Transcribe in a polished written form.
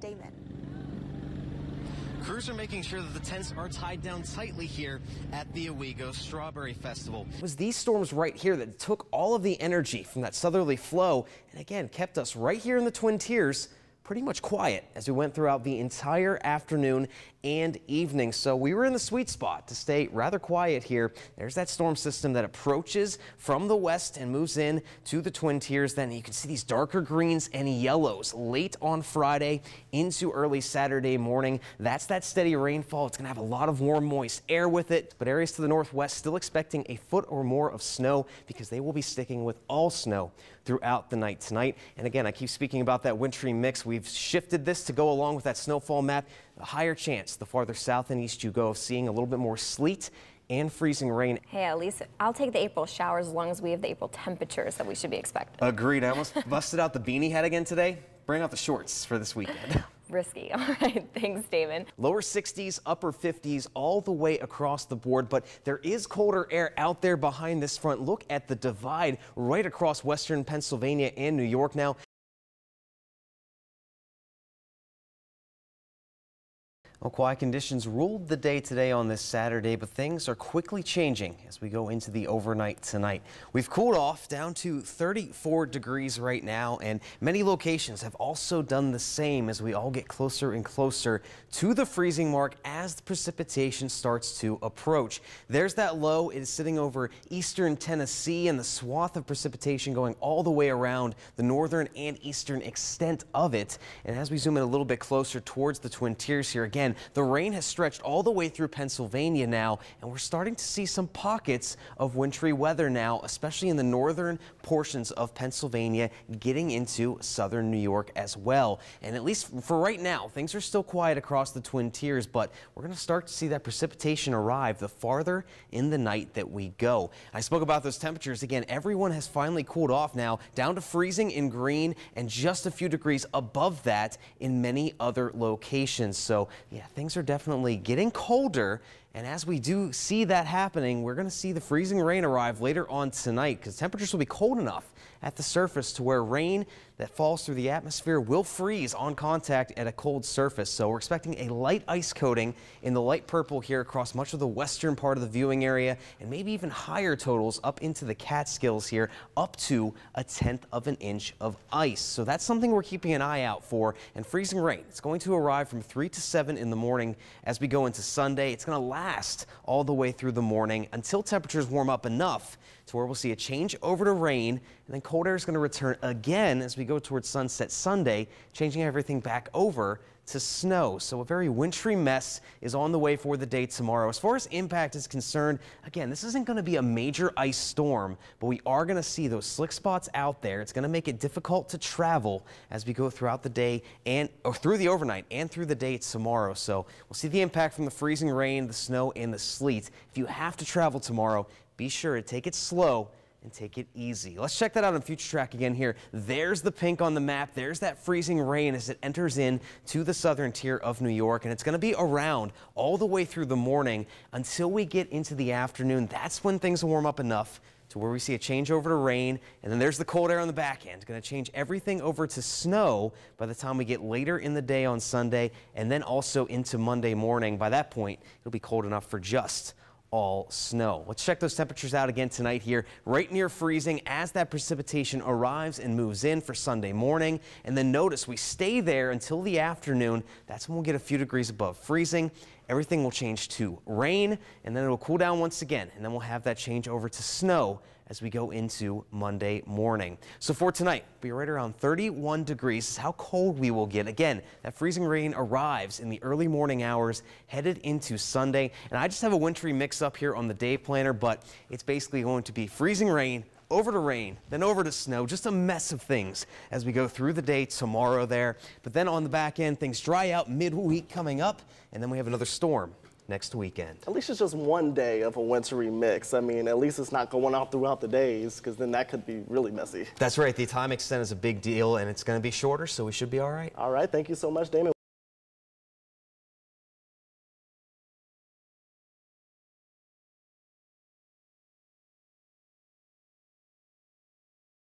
Damon. Crews are making sure that the tents are tied down tightly here at the Owego Strawberry Festival. It was these storms right here that took all of the energy from that southerly flow and again kept us right here in the Twin Tiers pretty much quiet as we went throughout the entire afternoon and evening. So we were in the sweet spot to stay rather quiet here. There's that storm system that approaches from the west and moves in to the Twin Tiers. Then you can see these darker greens and yellows late on Friday into early Saturday morning. That's that steady rainfall. It's going to have a lot of warm, moist air with it, but areas to the northwest still expecting a foot or more of snow because they will be sticking with all snow throughout the night tonight. And again, I keep speaking about that wintry mix. We've shifted this to go along with that snowfall map. A higher chance the farther south and east you go of seeing a little bit more sleet and freezing rain. Hey, at least I'll take the April showers as long as we have the April temperatures that we should be expecting. Agreed. I almost busted out the beanie hat again today. Bring out the shorts for this weekend. Risky. All right. Thanks, Damon. Lower 60s, upper 50s all the way across the board, but there is colder air out there behind this front. Look at the divide right across western Pennsylvania and New York now. Well, quiet conditions ruled the day today on this Saturday, but things are quickly changing as we go into the overnight tonight. We've cooled off down to 34 degrees right now, and many locations have also done the same as we all get closer and closer to the freezing mark as the precipitation starts to approach. There's that low. It is sitting over eastern Tennessee and the swath of precipitation going all the way around the northern and eastern extent of it. And as we zoom in a little bit closer towards the Twin Tiers here again, the rain has stretched all the way through Pennsylvania now, and we're starting to see some pockets of wintry weather now, especially in the northern portions of Pennsylvania, getting into southern New York as well. And at least for right now, things are still quiet across the Twin Tiers, but we're going to start to see that precipitation arrive the farther in the night that we go. I spoke about those temperatures. Again, everyone has finally cooled off now, down to freezing in green and just a few degrees above that in many other locations. So, yeah, things are definitely getting colder, and as we do see that happening, we're going to see the freezing rain arrive later on tonight because temperatures will be cold enough at the surface to where rain that falls through the atmosphere will freeze on contact at a cold surface. So we're expecting a light ice coating in the light purple here across much of the western part of the viewing area, and maybe even higher totals up into the Catskills here, up to 1/10 of an inch of ice. So that's something we're keeping an eye out for. And freezing rain, it's going to arrive from 3 to 7 in the morning as we go into Sunday. It's going to last all the way through the morning until temperatures warm up enough to where we'll see a change over to rain, and then cold air is going to return again as we go towards sunset Sunday, changing everything back over to snow. So a very wintry mess is on the way for the day tomorrow. As far as impact is concerned, again, this isn't going to be a major ice storm, but we are going to see those slick spots out there. It's going to make it difficult to travel as we go throughout the day or through the overnight and through the day tomorrow. So we'll see the impact from the freezing rain, the snow, and the sleet. If you have to travel tomorrow, be sure to take it slow and take it easy. Let's check that out on Future Track again here. There's the pink on the map. There's that freezing rain as it enters in to the southern tier of New York, and it's going to be around all the way through the morning until we get into the afternoon. That's when things will warm up enough to where we see a change over to rain, and then there's the cold air on the back end. It's going to change everything over to snow by the time we get later in the day on Sunday, and then also into Monday morning. By that point, it'll be cold enough for just all snow. Let's check those temperatures out again tonight here, right near freezing as that precipitation arrives and moves in for Sunday morning. And then notice we stay there until the afternoon. That's when we'll get a few degrees above freezing. Everything will change to rain, and then it'll cool down once again, and then we'll have that change over to snow as we go into Monday morning. So for tonight, we'll be right around 31 degrees. This is how cold we will get. Again, that freezing rain arrives in the early morning hours headed into Sunday. And I just have a wintry mix up here on the day planner, but it's basically going to be freezing rain, over to rain, then over to snow, just a mess of things as we go through the day tomorrow there. But then on the back end, things dry out midweek coming up, and then we have another storm next weekend. At least it's just one day of a wintry mix. I mean, at least it's not going out throughout the days, because then that could be really messy. That's right. The time extent is a big deal, and it's going to be shorter, so we should be all right. All right. Thank you so much, Damon.